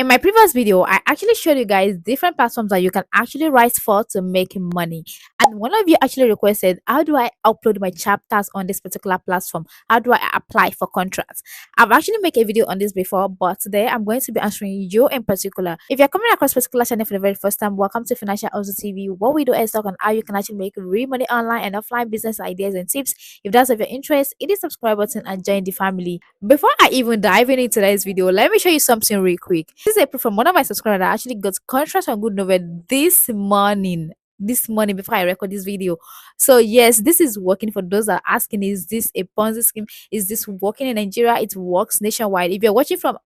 In my previous video, I actually showed you guys different platforms that you can actually write for to make money. And one of you actually requested, how do I upload my chapters on this particular platform? How do I apply for contracts? I've actually made a video on this before, but today I'm going to be answering you in particular. If you're coming across particular channel for the very first time, welcome to Financial Hustle TV. What we do is talk on how you can actually make real money online and offline business ideas and tips. If that's of your interest, hit the subscribe button and join the family. Before I even dive into today's video, let me show you something real quick. This is a proof from one of my subscribers that actually got contract on goodnovel this morning. This morning before I record this video. So yes, this is working. For those that are asking, is this a Ponzi scheme? Is this working in Nigeria? It works nationwide. If you're watching from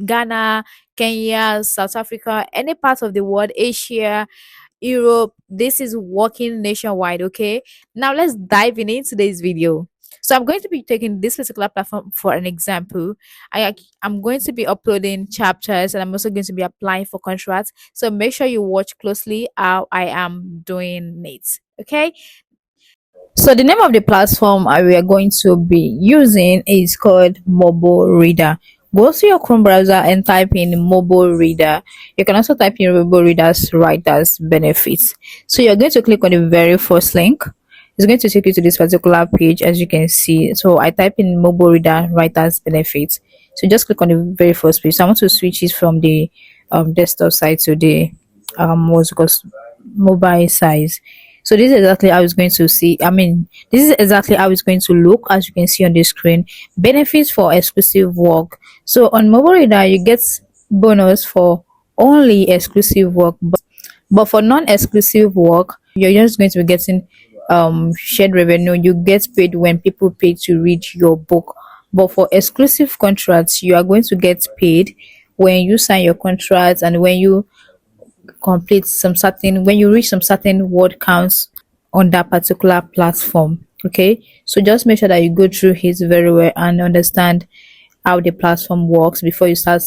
Ghana, Kenya, South Africa, any part of the world, Asia, Europe, this is working nationwide. Okay, now let's dive in today's video. So I'm going to be taking this particular platform for an example. I'm going to be uploading chapters, and I'm also going to be applying for contracts. So make sure you watch closely how I am doing it. Okay, so the name of the platform we are going to be using is called Moboreader. Go to your Chrome browser and type in Moboreader. You can also type in Moboreader's writers benefits. So you're going to click on the very first link. It's going to take you to this particular page, as you can see. So I type in Moboreader writers benefits. So just click on the very first page. So I want to switch it from the desktop side to the what's it called, mobile size. So this is exactly how it's going to see. This is exactly how it's going to look, as you can see on the screen. Benefits for exclusive work. So on mobile reader, you get bonus for only exclusive work, but for non-exclusive work, you're just going to be getting shared revenue. You get paid when people pay to read your book. But for exclusive contracts, you are going to get paid when you sign your contracts and when you when you reach some certain word counts on that particular platform. Okay, so just make sure that you go through it very well and understand how the platform works before you start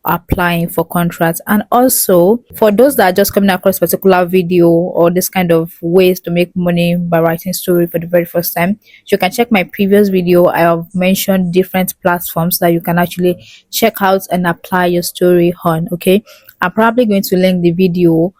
applying for contracts. And also, for those that are just coming across particular video or this kind of ways to make money by writing story for the very first time, you can check my previous video. I have mentioned different platforms that you can actually check out and apply your story on. Okay, I'm probably going to link the video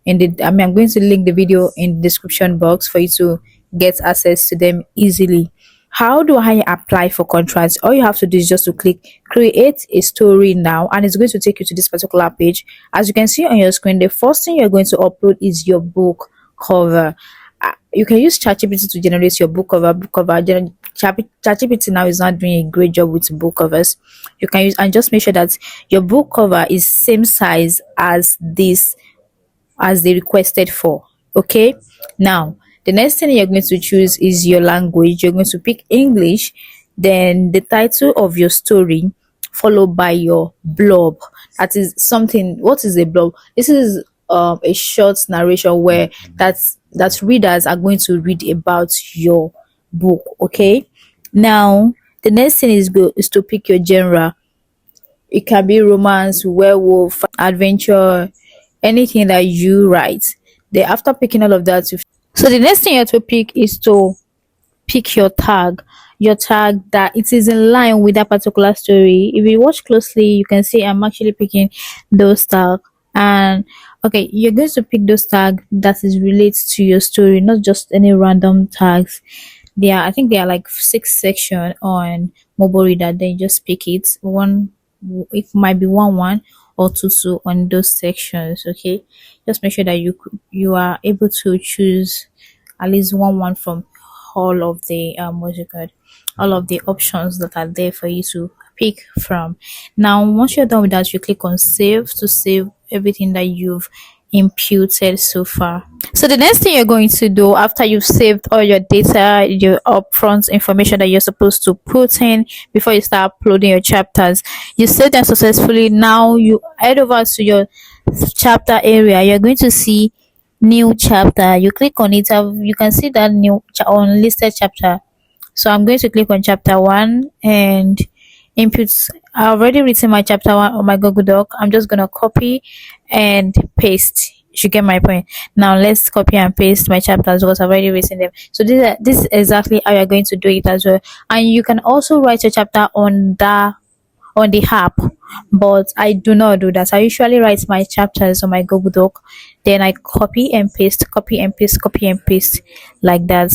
I'm going to link the video in the description box for you to get access to them easily. How do I apply for contracts? All you have to do is just to click create a story now, and it's going to take you to this particular page. As you can see on your screen, the first thing you're going to upload is your book cover. You can use ChatGPT to generate your book cover. ChatGPT now is not doing a great job with book covers. You can use, and just make sure that your book cover is same size as this, as they requested for. Okay, now the next thing you're going to choose is your language. You're going to pick English, then the title of your story, followed by your blurb. That is something. What is a blurb? This is a short narration where that readers are going to read about your book. Okay, now the next thing is to pick your genre. It can be romance, werewolf, adventure, anything that you write. Then after picking all of that, so the next thing you have to pick is to pick your tag that it is in line with that particular story. If you watch closely, you can see I'm actually picking those tags. And okay, you're going to pick those tags that is related to your story, not just any random tags. I think there are like 6 sections on mobile reader. Then you just pick it one. It might be one or two on those sections. Okay, just make sure that you are able to choose at least one from all of the what's it called, all of the options that are there for you to pick from. Now once you're done with that, you click on save to save everything that you've imputed so far. So the next thing you're going to do after you've saved all your data, your upfront information that you're supposed to put in before you start uploading your chapters, you save them successfully. Now you head over to your chapter area. You're going to see new chapter. You click on it. You can see that new unlisted chapter. So I'm going to click on chapter 1 and inputs. I already written my chapter 1 on my Google Doc. I'm just gonna copy and paste. You get my point. Now let's copy and paste my chapters because I've already written them. So this is exactly how you're going to do it as well. And you can also write your chapter on on the app, but I do not do that. I usually write my chapters on my Google Doc, then I copy and paste, copy and paste, copy and paste, like that.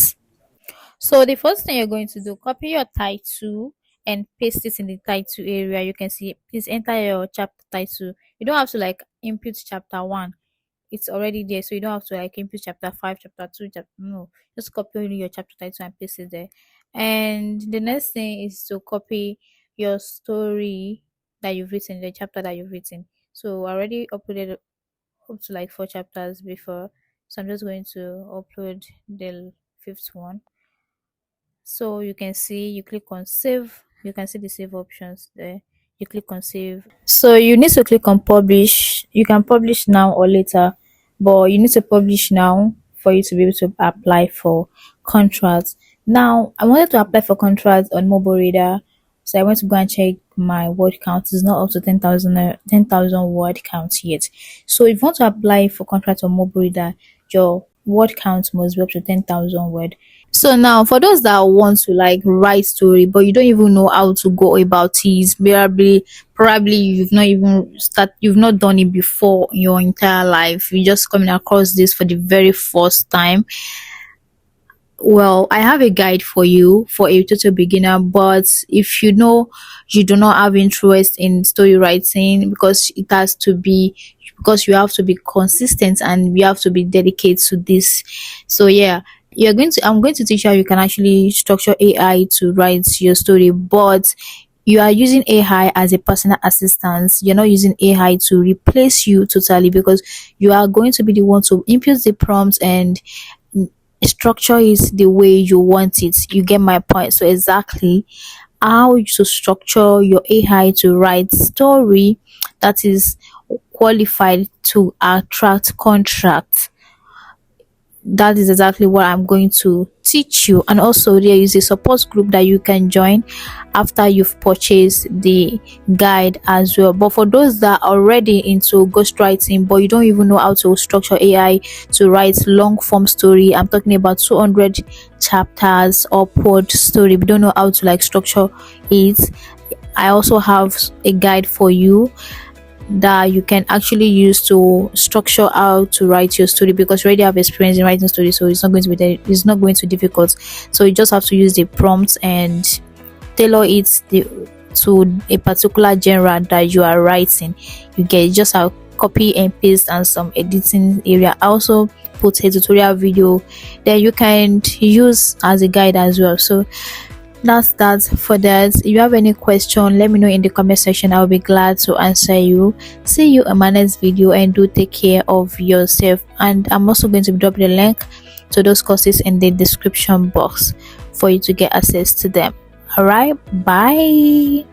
So the first thing you're going to do, copy your title and paste it in the title area. You can see, please enter your chapter title. You don't have to like input chapter 1. It's already there, so you don't have to like input chapter 5, chapter 2, chapter no. Just copy only your chapter title and paste it there. And the next thing is to copy your story that you've written, the chapter that you've written. So I already uploaded up to like 4 chapters before. So I'm just going to upload the fifth one. So you can see, you click on save, you can see the save options there. You click on save, so you need to click on publish. You can publish now or later, but you need to publish now for you to be able to apply for contracts. Now I wanted to apply for contracts on Moboreader, so I went to go and check my word count. It's not up to 10,000 word count yet. So if you want to apply for contracts on Moboreader, your word count must be up to 10,000 word. So now for those that want to like write story but you don't even know how to go about it, probably you've not done it before in your entire life, you're just coming across this for the very first time. Well, I have a guide for you for a total beginner, but if you know you do not have interest in story writing, because you have to be consistent and you have to be dedicated to this. So yeah, I'm going to teach you how you can actually structure AI to write your story, but you are using AI as a personal assistant. You're not using AI to replace you totally, because you are going to be the one to input the prompts and structure is the way you want it. You get my point? So exactly how to structure your AI to write story that is qualified to attract contracts, that is exactly what I'm going to teach you. And also there is a support group that you can join after you've purchased the guide as well. But for those that are already into ghostwriting but you don't even know how to structure AI to write long form story, I'm talking about 200 chapters upward story, but don't know how to like structure it, I also have a guide for you that you can actually use to structure how to write your story, because you already have experience in writing stories, so it's not going to be difficult. So you just have to use the prompts and tailor it to a particular genre that you are writing. You get just a copy and paste and some editing area. I also put a tutorial video that you can use as a guide as well. So that's that for that. If you have any question, let me know in the comment section. I'll be glad to answer you. See you in my next video, and do take care of yourself. And I'm also going to drop the link to those courses in the description box for you to get access to them. All right, bye.